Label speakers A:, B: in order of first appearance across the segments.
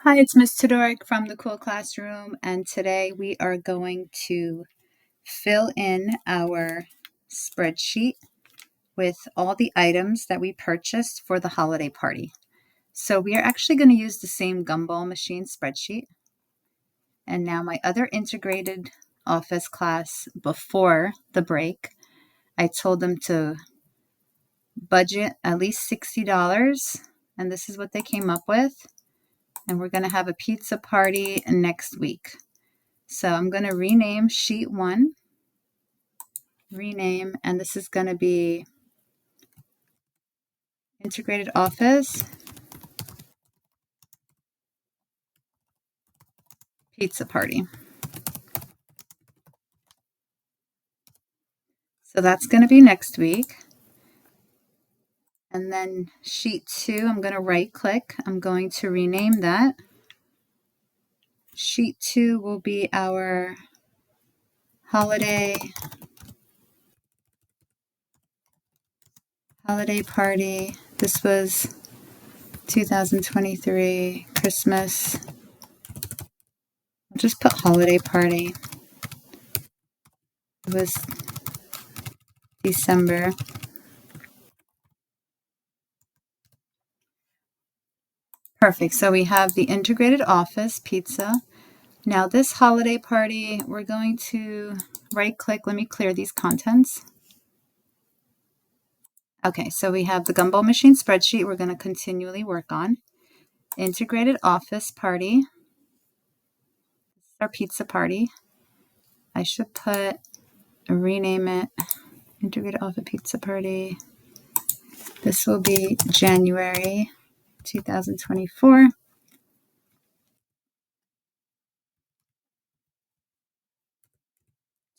A: Hi, it's Ms. Todoric from the Cool Classroom, and today we are going to fill in our spreadsheet with all the items that we purchased for the holiday party. So we are actually going to use the same gumball machine spreadsheet. And now my other integrated office class before the break, I told them to budget at least $60, and this is what they came up with. And we're going to have a pizza party next week. So I'm going to rename sheet 1, rename, and this is going to be Integrated Office Pizza Party. So that's going to be next week. And then sheet 2, I'm going to right click. I'm going to rename that. Sheet 2 will be our holiday party. This was 2023 Christmas. I'll just put holiday party. It was December. Perfect. So we have the integrated office pizza. Now this holiday party, we're going to right click. Let me clear these contents. Okay, so we have the gumball machine spreadsheet we're going to continually work on. Integrated office party. This is our pizza party. I should rename it Integrated Office Pizza Party. This will be January 2024.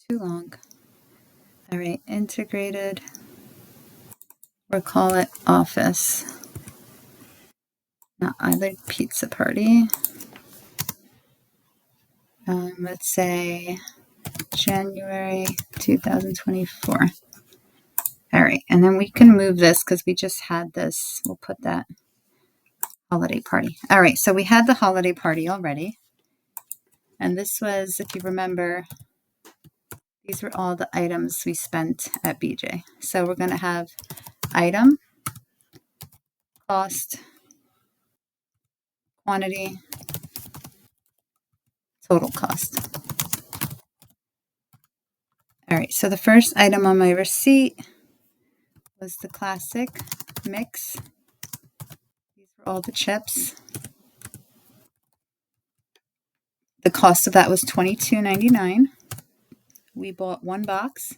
A: Too long. All right, integrated. We'll call it office. Not either pizza party. Let's say January 2024. All right, and then we can move this because we just had this. We'll put that holiday party. All right, so we had the holiday party already. And this was, if you remember, these were all the items we spent at BJ. So we're going to have item, cost, quantity, total cost. All right, so the first item on my receipt was the classic mix. These were all the chips. The cost of that was $22.99. We bought one box,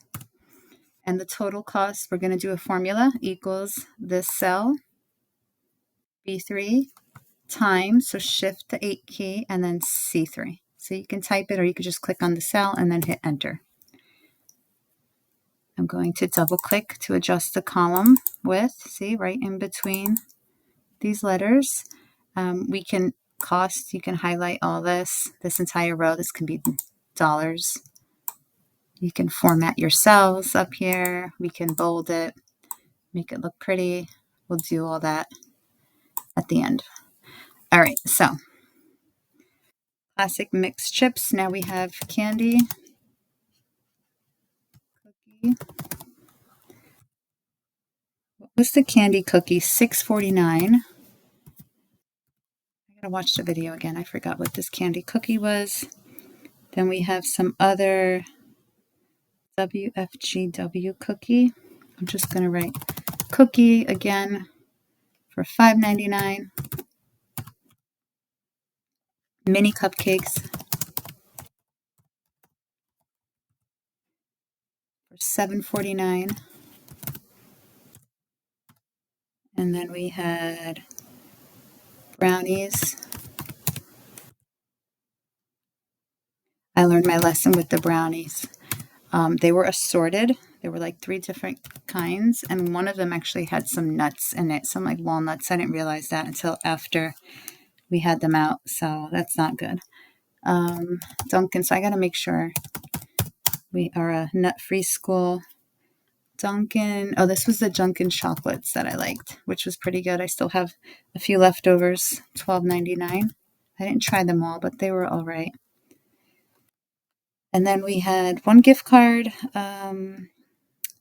A: and the total cost, we're going to do a formula, equals this cell, B3 times, so shift the 8 key, and then C3. So you can type it, or you could just click on the cell and then hit enter. I'm going to double click to adjust the column width. See, right in between these letters. We can cost, you can highlight all this entire row. This can be dollars. You can format your cells up here. We can bold it, make it look pretty. We'll do all that at the end. All right, so classic mixed chips. Now we have candy, cookie. What was the candy cookie? $6.49. I gotta watch the video again. I forgot what this candy cookie was. Then we have some other WFGW cookie. I'm just gonna write cookie again for $5.99. Mini cupcakes for $7.49. And then we had brownies. I learned my lesson with the brownies. They were assorted. There were like 3 different kinds, and one of them actually had some nuts in it, some like walnuts. I didn't realize that until after we had them out, so that's not good. Dunkin', so I got to make sure we are a nut-free school. Dunkin', oh, this was the Dunkin' chocolates that I liked, which was pretty good. I still have a few leftovers, $12.99. I didn't try them all, but they were all right. And then we had one gift card,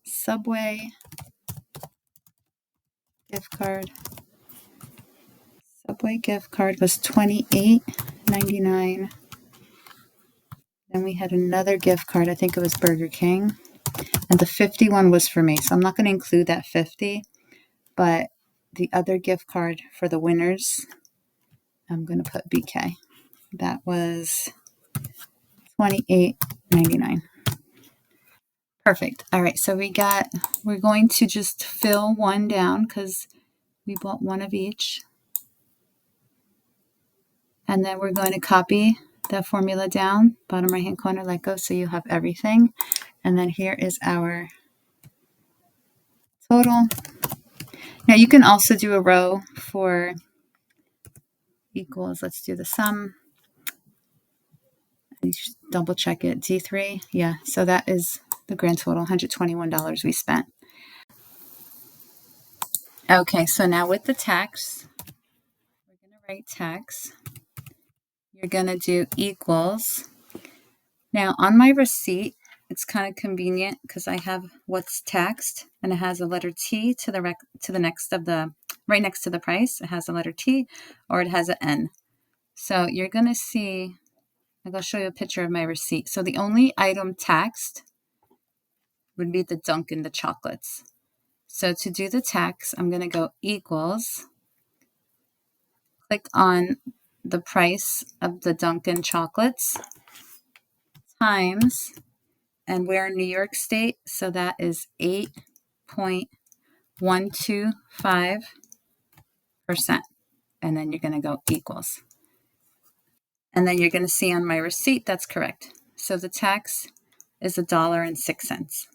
A: Subway gift card. Subway gift card was $28.99. Then we had another gift card. I think it was Burger King. And the 51 was for me. So I'm not going to include that 50. But the other gift card for the winners, I'm going to put BK. That was $28.99. Perfect. All right. So we're going to just fill one down because we bought one of each. And then we're going to copy the formula down, bottom right hand corner, let go, so you have everything. And then here is our total. Now you can also do a row for equals. Let's do the sum. Double check it. D3. Yeah. So that is the grand total, $121 we spent. Okay. So now with the tax, we're going to write tax. You're going to do equals. Now on my receipt, it's kind of convenient because I have what's taxed and it has a letter T to the next of the right next to the price. It has a letter T or it has an N. So you're going to see, I'll show you a picture of my receipt. So the only item taxed would be the Dunkin' the chocolates. So to do the tax, I'm going to go equals, click on the price of the Dunkin' chocolates times, and we're in New York State, so that is 8.125%. And then you're going to go equals. And then you're going to see on my receipt that's correct. So the tax is $1.06.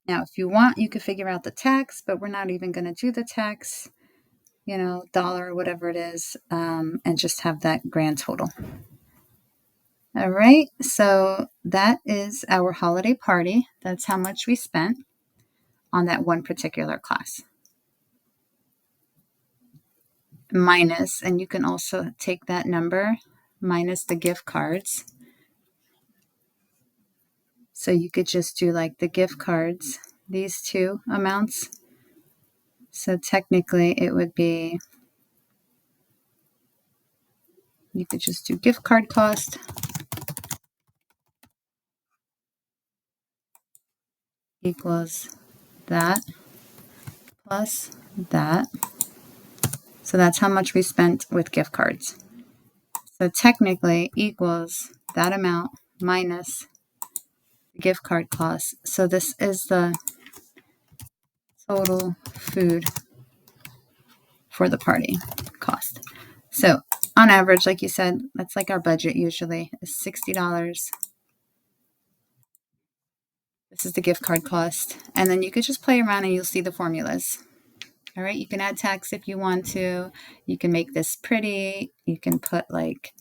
A: Now, if you want, you could figure out the tax, but we're not even going to do the tax, dollar or whatever it is, and just have that grand total. All right, so that is our holiday party. That's how much we spent on that one particular class. Minus, and you can also take that number minus the gift cards. So you could just do like the gift cards, these two amounts. So technically it would be, you could just do gift card cost equals that plus that. So that's how much we spent with gift cards. So technically equals that amount minus the gift card cost. So this is the total food for the party cost. So on average, like you said, that's like our budget usually is $60. This is the gift card cost. And then you could just play around and you'll see the formulas. All right, you can add tax if you want to. You can make this pretty. You can put like,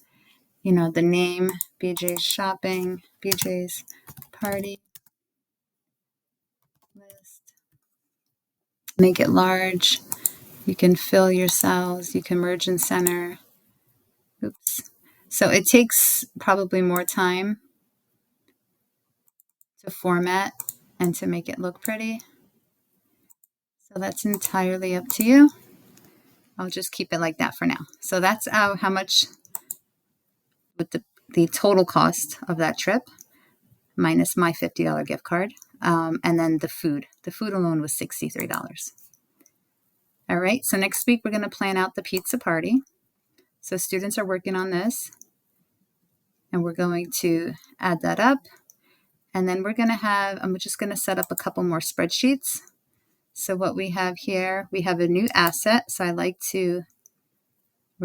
A: the name, BJ's Shopping, BJ's Party List. Make it large. You can fill your cells. You can merge and center. Oops. So it takes probably more time to format and to make it look pretty. So that's entirely up to you. I'll just keep it like that for now. So that's how much with the total cost of that trip minus my $50 gift card. And then the food. The food alone was $63. All right. So next week we're going to plan out the pizza party. So students are working on this. And we're going to add that up. And then I'm just going to set up a couple more spreadsheets. So what we have here, we have a new asset. So we're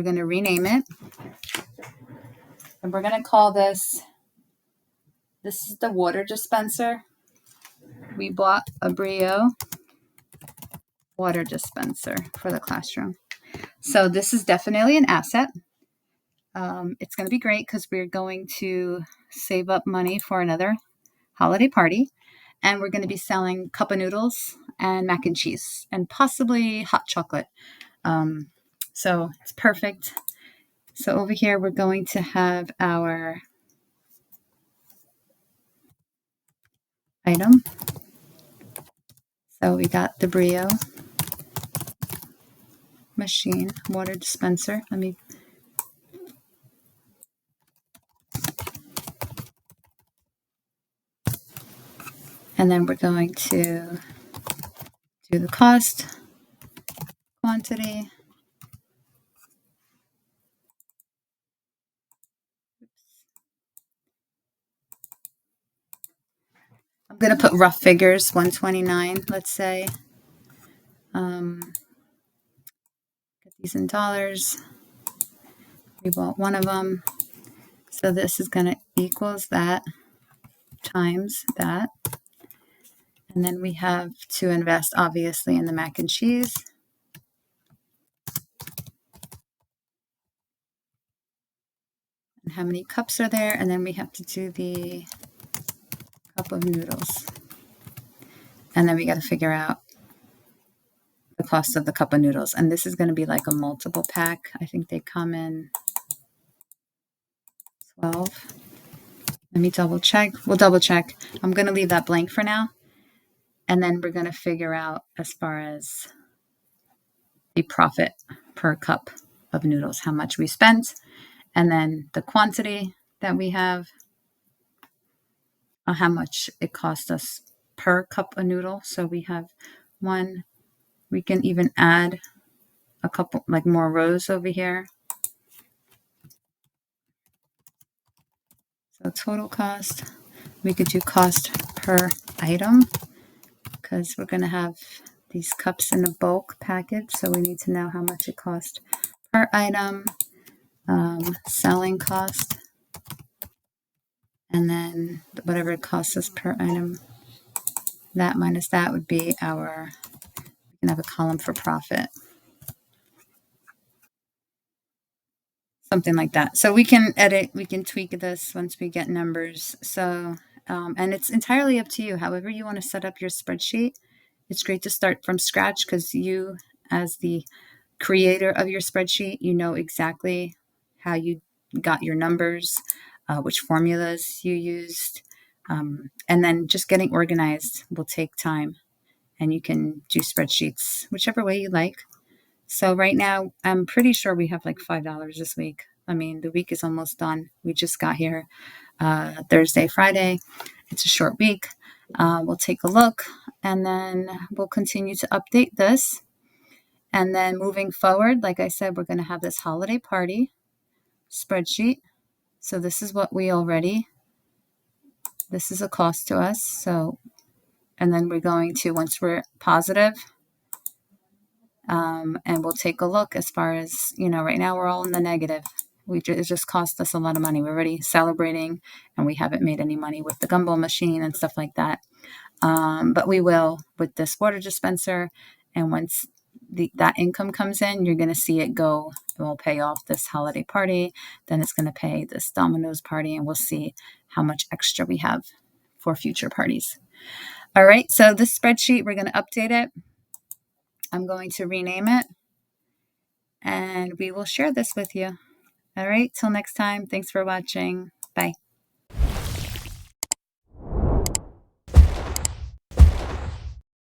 A: going to rename it. And we're going to call this is the water dispenser. We bought a Brio water dispenser for the classroom. So this is definitely an asset. It's going to be great because we're going to save up money for another holiday party. and we're going to be selling cup of noodles and mac and cheese and possibly hot chocolate. So it's perfect. So over here, we're going to have our item. So we got the Brio machine, water dispenser. And then we're going to do the cost, quantity. I'm going to put rough figures, 129, let's say. Get these in dollars. We bought one of them. So this is going to equals that times that. And then we have to invest, obviously, in the mac and cheese. And how many cups are there? And then we have to do the cup of noodles. And then we got to figure out the cost of the cup of noodles. And this is going to be like a multiple pack. I think they come in 12. Let me double check. We'll double check. I'm going to leave that blank for now. And then we're going to figure out as far as the profit per cup of noodles, how much we spent, and then the quantity that we have, how much it cost us per cup of noodle. So we have one, we can even add a couple, like more rows over here. So total cost, we could do cost per item because we're going to have these cups in a bulk package. So we need to know how much it cost per item, selling cost, and then whatever it costs us per item. That minus that would be our, we can have a column for profit. Something like that. So we can edit, we can tweak this once we get numbers. So, and it's entirely up to you. However you want to set up your spreadsheet. It's great to start from scratch because you, as the creator of your spreadsheet, you know exactly how you got your numbers, which formulas you used. And then just getting organized will take time. And you can do spreadsheets whichever way you like. So right now, I'm pretty sure we have like $5 this week. I mean, the week is almost done. We just got here Thursday, Friday. It's a short week. We'll take a look and then we'll continue to update this. And then moving forward, like I said, we're going to have this holiday party spreadsheet. So this is what we already, this is a cost to us. So, and then we're going to, once we're positive, and we'll take a look as far as, right now we're all in the negative. It just cost us a lot of money. We're already celebrating and we haven't made any money with the gumball machine and stuff like that. But we will with this water dispenser. And once that income comes in, you're going to see it go. It will pay off this holiday party. Then it's going to pay this Domino's party. And we'll see how much extra we have for future parties. All right. So this spreadsheet, we're going to update it. I'm going to rename it. And we will share this with you. All right. Till next time. Thanks for watching. Bye.